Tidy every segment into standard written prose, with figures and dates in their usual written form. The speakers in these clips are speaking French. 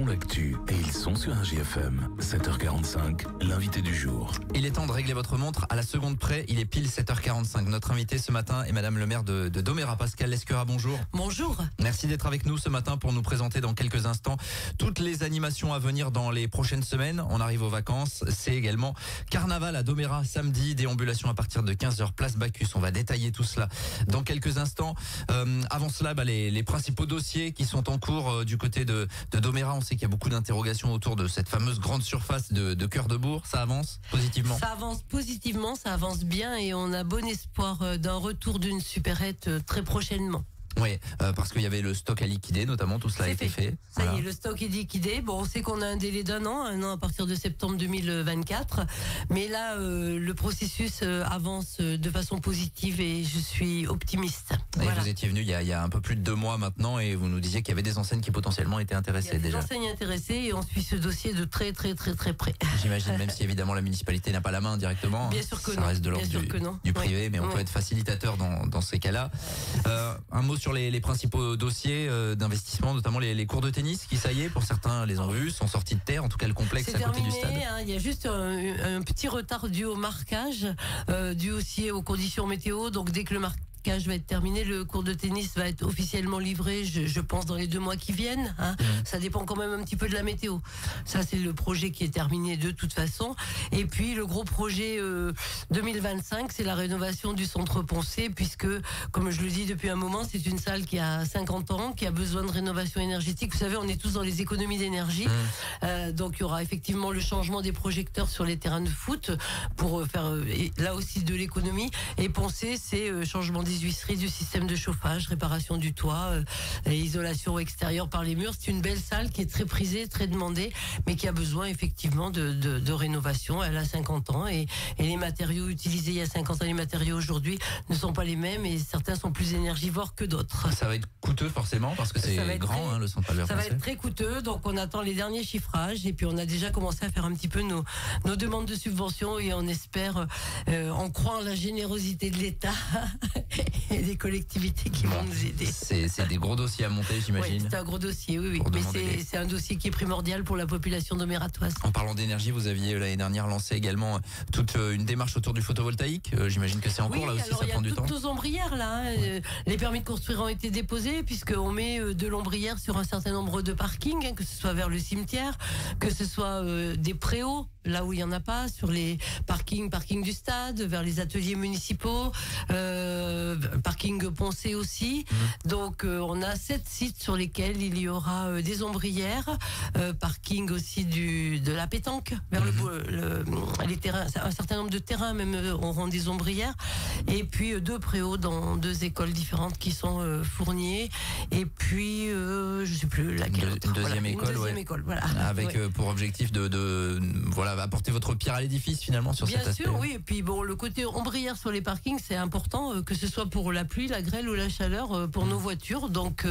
font l'actu et ils sont sur un GFM. 7h45, l'invité du jour. Il est temps de régler votre montre à la seconde près. Il est pile 7h45. Notre invité ce matin est Madame le maire de Domérat, Pascal Lesquera. Bonjour. Bonjour. Merci d'être avec nous ce matin pour nous présenter dans quelques instants toutes les animations à venir dans les prochaines semaines. On arrive aux vacances. C'est également carnaval à Domérat samedi. Déambulation à partir de 15h, place Bacchus. On va détailler tout cela dans quelques instants. Avant cela, les principaux dossiers qui sont en cours du côté de Domérat. On sait qu'il y a beaucoup d'interrogations autour de cette fameuse grande surface de Cœur de Bourg. Ça avance positivement? Ça avance positivement, ça avance bien et on a bon espoir d'un retour d'une supérette très prochainement. Oui, parce qu'il y avait le stock à liquider, notamment, tout cela a été fait. Ça y est, le stock est liquidé. Bon, on sait qu'on a un délai d'un an à partir de septembre 2024. Mais là, le processus avance de façon positive et je suis optimiste. Et voilà. vous étiez venu il y a un peu plus de 2 mois maintenant et vous nous disiez qu'il y avait des enseignes qui potentiellement étaient intéressées déjà. Il y a des enseignes intéressées et on suit ce dossier de très près. J'imagine, même si évidemment la municipalité n'a pas la main directement. Bien sûr que ça non. reste de l'ordre du privé, mais on peut être facilitateur dans ces cas-là. Un mot sur les principaux dossiers d'investissement, notamment les cours de tennis qui, ça y est, pour certains les ont vus, sont sortis de terre, en tout cas le complexe à côté du stade. Il y a juste un petit retard dû au marquage, dû aussi aux conditions météo, donc dès que le marquage va être terminé, le cours de tennis va être officiellement livré, je pense, dans les 2 mois qui viennent. Ça dépend quand même un petit peu de la météo. Ça, c'est le projet qui est terminé de toute façon. Et puis, le gros projet 2025, c'est la rénovation du centre Poncé, puisque, comme je le dis depuis un moment, c'est une salle qui a 50 ans, qui a besoin de rénovation énergétique. Vous savez, on est tous dans les économies d'énergie. Donc, il y aura effectivement le changement des projecteurs sur les terrains de foot pour faire, là aussi, de l'économie. Et Poncé, c'est changement des huisseries, du système de chauffage, réparation du toit, isolation extérieure par les murs. C'est une belle salle qui est très prisée, très demandée, mais qui a besoin effectivement de rénovation. Elle a 50 ans et les matériaux utilisés il y a 50 ans, les matériaux aujourd'hui ne sont pas les mêmes et certains sont plus énergivores que d'autres. Ça va être coûteux forcément parce que c'est grand, le centre Albert Français. Ça va être très coûteux, donc on attend les derniers chiffrages et puis on a déjà commencé à faire un petit peu nos demandes de subventions et on espère, on croit en la générosité de l'État et des collectivités qui vont nous aider. C'est des gros dossiers à monter, j'imagine. Oui, c'est un gros dossier, oui. Mais c'est un dossier qui est primordial pour la population domératoise. En parlant d'énergie, vous aviez l'année dernière lancé également toute une démarche autour du photovoltaïque. J'imagine que c'est en cours là aussi, ça prend du temps. Il y a toutes nos ombrières là. Les permis de construire ont été déposés puisqu'on met de l'ombrière sur un certain nombre de parkings, que ce soit vers le cimetière, que ce soit des préaux, là où il n'y en a pas, sur les parkings du stade, vers les ateliers municipaux, parking Poncé aussi. Donc on a 7 sites sur lesquels il y aura des ombrières, parking aussi de la pétanque, vers les terrains, un certain nombre de terrains même auront des ombrières, et puis 2 préaux dans 2 écoles différentes qui sont Fournier, et puis je sais plus laquelle. Une deuxième école, voilà. Avec pour objectif de apporter votre pierre à l'édifice finalement sur cet aspect. Bien sûr, oui. Et puis bon, le côté ombrière sur les parkings, c'est important, que ce soit pour la pluie, la grêle ou la chaleur, pour nos voitures. Donc,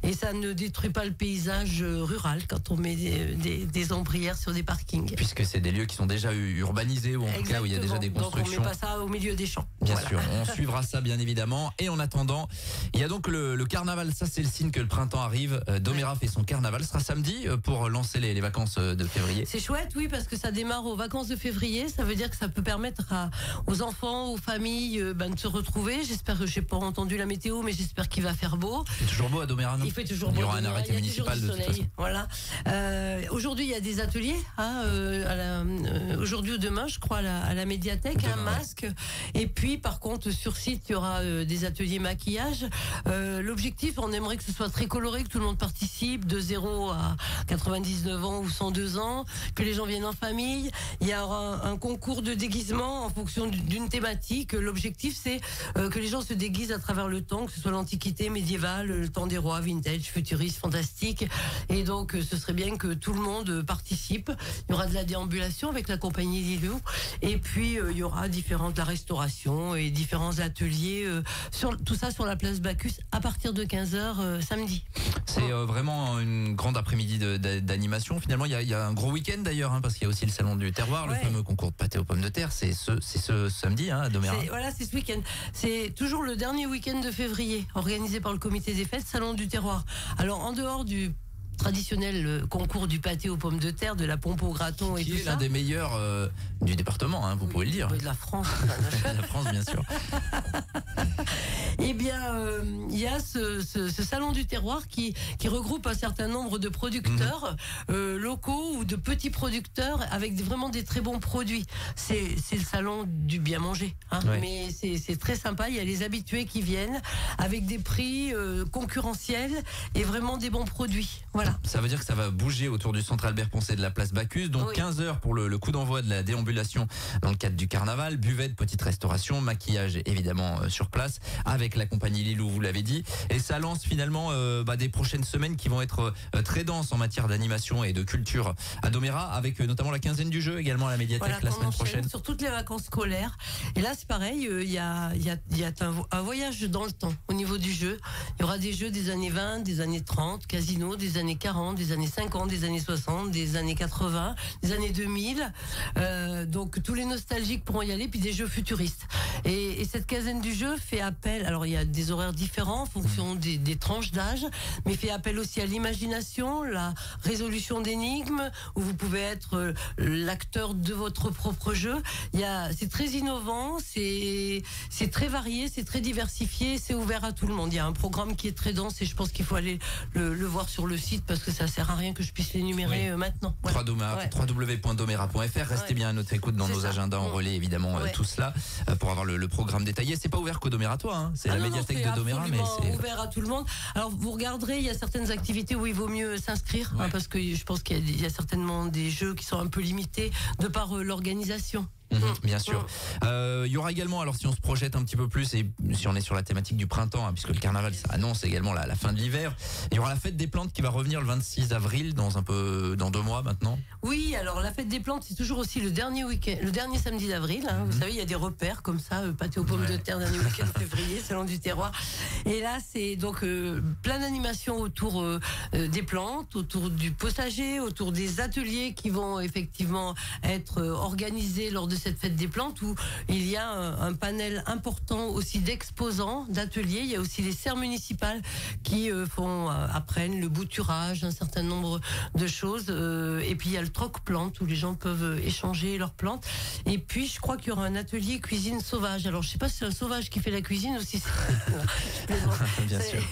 et ça ne détruit pas le paysage rural quand on met des ombrières sur des parkings. Puisque c'est des lieux qui sont déjà urbanisés ou en tout cas où il y a déjà des constructions. Donc on met pas ça au milieu des champs. Bien sûr, on suivra ça bien évidemment. Et en attendant, il y a donc le carnaval. Ça, c'est le signe que le printemps arrive. Domérat fait son carnaval. Ce sera samedi pour lancer les vacances de février. C'est chouette, oui, parce que ça démarre aux vacances de février. Ça veut dire que ça peut permettre aux enfants, aux familles de se retrouver. J'espère que je n'ai pas entendu la météo, mais j'espère qu'il va faire beau. Il fait toujours beau à Domérat, non? Il fait toujours beau. Il y aura un arrêté municipal de toute façon. Voilà. Aujourd'hui, il y a des ateliers. Aujourd'hui ou demain, je crois, à la médiathèque, un masque. Et puis, par contre, sur site, il y aura des ateliers maquillage. L'objectif, on aimerait que ce soit très coloré, que tout le monde participe, de 0 à 99 ans ou 102 ans, que les gens viennent en famille. Il y aura un concours de déguisement en fonction d'une thématique. L'objectif, c'est que les gens se déguisent à travers le temps, que ce soit l'Antiquité, médiévale, le temps des rois, vintage, futuriste, fantastique. Et donc, ce serait bien que tout le monde participe. Il y aura de la déambulation avec la compagnie Lilou. Et puis, il y aura de la restauration et différents ateliers. Tout ça sur la place Bacchus à partir de 15h samedi. C'est vraiment une grande après-midi d'animation. Finalement, il y a un gros week-end d'ailleurs, parce qu'il y a aussi le salon du terroir, le fameux concours de pâté aux pommes de terre. C'est ce samedi à Domérat. Voilà, c'est ce week-end. C'est toujours le dernier week-end de février, organisé par le comité des fêtes, salon du terroir. Alors, en dehors du traditionnel concours du pâté aux pommes de terre, de la pompe au graton et tout ça. Qui est l'un des meilleurs du département, hein, vous pouvez le dire. De la France. La France, bien sûr. Eh bien, il y a ce salon du terroir qui regroupe un certain nombre de producteurs locaux ou de petits producteurs avec vraiment des très bons produits. C'est le salon du bien manger, hein, ouais. Mais c'est très sympa. Il y a les habitués qui viennent avec des prix concurrentiels et vraiment des bons produits. Voilà. Ça veut dire que ça va bouger autour du centre Albert Poncet de la place Bacchus. Donc 15h pour le coup d'envoi de la déambulation dans le cadre du carnaval. Buvette, petite restauration, maquillage évidemment sur place avec la compagnie Lilou, vous l'avez dit. Et ça lance finalement des prochaines semaines qui vont être très denses en matière d'animation et de culture à Domérat, avec notamment la quinzaine du jeu également à la médiathèque la semaine prochaine. Sur toutes les vacances scolaires. Et là c'est pareil, il y a un voyage dans le temps au niveau du jeu. Il y aura des jeux des années 20, des années 30, casino, des années 40, des années 50, des années 60, des années 80, des années 2000. Donc tous les nostalgiques pourront y aller, puis des jeux futuristes. Et cette quinzaine du jeu fait appel, alors il y a des horaires différents en fonction des tranches d'âge, mais fait appel aussi à l'imagination, la résolution d'énigmes, où vous pouvez être l'acteur de votre propre jeu. C'est très innovant, c'est très varié, c'est très diversifié, c'est ouvert à tout le monde. Il y a un programme qui est très dense et je pense qu'il faut aller le voir sur le site parce que ça sert à rien que je puisse l'énumérer maintenant. Voilà. www.domera.fr. Restez bien à notre écoute dans nos agendas. On relaie évidemment tout cela pour avoir le programme détaillé. C'est pas ouvert qu'aux Domératois, hein. C'est la médiathèque de Domérat, mais c'est ouvert à tout le monde. Alors vous regarderez, il y a certaines activités où il vaut mieux s'inscrire parce que je pense qu'il y a certainement des jeux qui sont un peu limités de par l'organisation. Bien sûr. Il y aura également, alors si on se projette un petit peu plus et si on est sur la thématique du printemps, hein, puisque le carnaval ça annonce également la fin de l'hiver, il y aura la fête des plantes qui va revenir le 26 avril dans 2 mois maintenant. Oui, alors la fête des plantes c'est toujours aussi le dernier week-end, le dernier samedi d'avril. Hein, vous savez, il y a des repères comme ça, pâté aux pommes de terre dernier week-end de février, salon du terroir. Et là c'est donc plein d'animations autour des plantes, autour du potager, autour des ateliers qui vont effectivement être organisés lors de cette fête des plantes où il y a un panel important aussi d'exposants, d'ateliers. Il y a aussi les serres municipales qui apprennent le bouturage, un certain nombre de choses. Et puis il y a le troc-plante où les gens peuvent échanger leurs plantes. Et puis je crois qu'il y aura un atelier cuisine sauvage. Alors je sais pas si c'est un sauvage qui fait la cuisine ou si c'est... Bien sûr.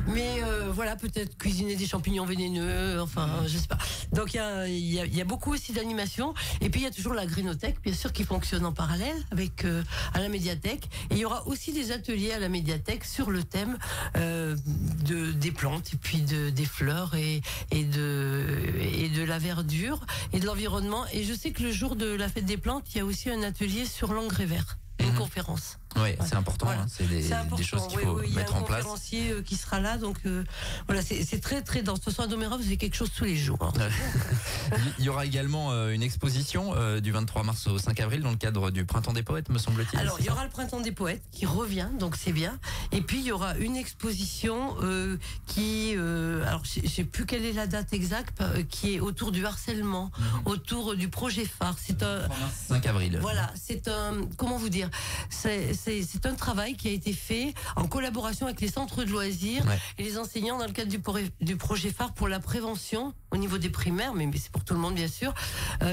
Mais voilà, peut-être cuisiner des champignons vénéneux, enfin je sais pas. Donc il y a beaucoup aussi d'animation. Et puis il y a toujours la grénothèque, bien sûr, qui fonctionne en parallèle avec à la médiathèque. Et il y aura aussi des ateliers à la médiathèque sur le thème des plantes et puis des fleurs et de la verdure et de l'environnement. Et je sais que le jour de la fête des plantes, il y a aussi un atelier sur l'engrais vert, une conférence. Oui, c'est important. Voilà. Hein, c'est des choses qu'il faut mettre en place. Il y a un conférencier qui sera là, donc voilà, c'est très très dense. Ce soir à Domérat, vous avez quelque chose tous les jours. Hein. Il y aura également une exposition du 23 mars au 5 avril dans le cadre du Printemps des Poètes, me semble-t-il. Alors, il y aura le Printemps des Poètes qui revient, donc c'est bien. Et puis, il y aura une exposition alors je sais plus quelle est la date exacte, qui est autour du harcèlement, autour du projet phare. C'est un 5 avril. Voilà, c'est un, comment vous dire, c'est un travail qui a été fait en collaboration avec les centres de loisirs et les enseignants dans le cadre du projet phare pour la prévention au niveau des primaires, mais c'est pour tout le monde bien sûr,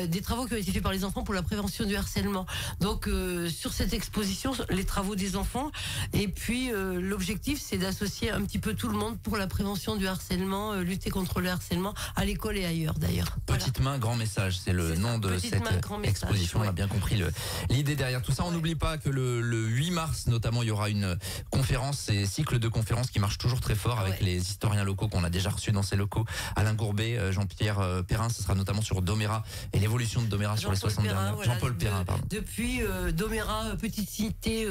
des travaux qui ont été faits par les enfants pour la prévention du harcèlement. Donc sur cette exposition, les travaux des enfants, et puis l'objectif c'est d'associer un petit peu tout le monde pour la prévention du harcèlement, lutter contre le harcèlement à l'école et ailleurs d'ailleurs. Petite main, grand message, c'est le nom de cette exposition. On a bien compris l'idée derrière tout ça. On n'oublie pas que le 8 mars notamment, il y aura une conférence et cycle de conférences qui marche toujours très fort avec les historiens locaux qu'on a déjà reçus dans ces locaux. Alain Gourbet, Jean-Pierre Perrin, ce sera notamment sur Domérat et l'évolution de Domérat sur les 60 dernières. Voilà, Jean-Paul Perrin, pardon. Depuis Domérat, petite cité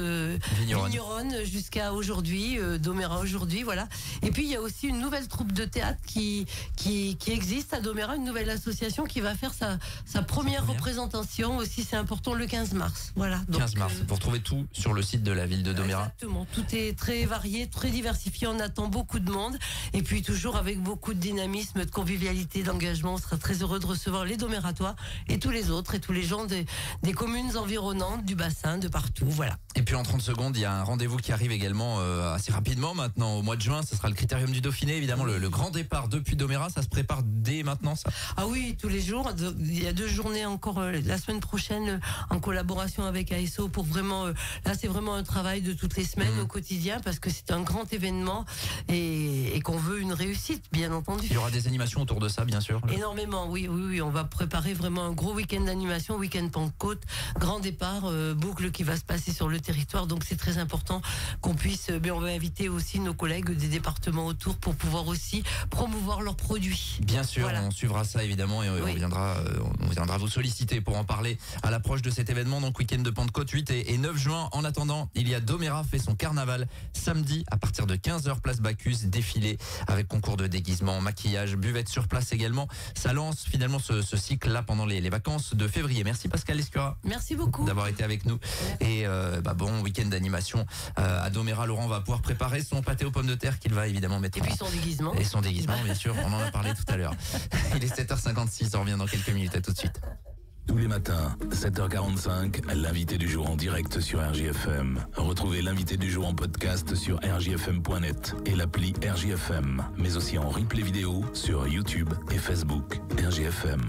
vigneronne jusqu'à aujourd'hui, Domérat aujourd'hui, voilà. Et puis il y a aussi une nouvelle troupe de théâtre qui existe à Domérat, une nouvelle association qui va faire sa première représentation aussi, c'est important, le 15 mars. Voilà. Donc, 15 mars, pour retrouvez tout sur le site de la ville de Domérat. Exactement, tout est très varié, très diversifié, on attend beaucoup de monde et puis toujours avec beaucoup de dynamisme, de convivialité, d'engagement. On sera très heureux de recevoir les Domératois et tous les autres et tous les gens des communes environnantes, du bassin, de partout, voilà. Et puis en 30 secondes, il y a un rendez-vous qui arrive également assez rapidement maintenant, au mois de juin. Ce sera le Critérium du Dauphiné, évidemment, le grand départ depuis Domérat. Ça se prépare dès maintenant, ça? Ah oui, tous les jours. Il y a 2 journées encore la semaine prochaine en collaboration avec ASO pour vraiment, là c'est vraiment un travail de toutes les semaines au quotidien parce que c'est un grand événement et qu'on veut une réussite, bien entendu. Il y aura des animations autour de ça, bien sûr. Énormément, oui. On va préparer vraiment un gros week-end d'animation, week-end Pentecôte, grand départ, boucle qui va se passer sur le territoire. Donc c'est très important qu'on puisse, on va inviter aussi nos collègues des départements autour pour pouvoir aussi promouvoir leurs produits. Bien sûr, voilà. On suivra ça évidemment et on viendra vous solliciter pour en parler à l'approche de cet événement, donc week-end de Pentecôte 8 et 9 juin. En attendant, il y a Domérat fait son carnaval samedi à partir de 15h place Bacchus, défilé avec concours de déguisement, maquillage, buvette sur place également. Ça lance finalement ce cycle-là pendant les vacances de février. Merci Pascal Lescura. Merci beaucoup d'avoir été avec nous. Et bon week-end d'animation à Domérat. Laurent va pouvoir préparer son pâté aux pommes de terre qu'il va évidemment mettre et puis son déguisement. Et son déguisement, bien sûr. On en a parlé tout à l'heure. Il est 7h56. On revient dans quelques minutes. À tout de suite. Tous les matins, 7h45, l'invité du jour en direct sur RJFM. Retrouvez l'invité du jour en podcast sur rjfm.net et l'appli RJFM, mais aussi en replay vidéo sur YouTube et Facebook. RJFM.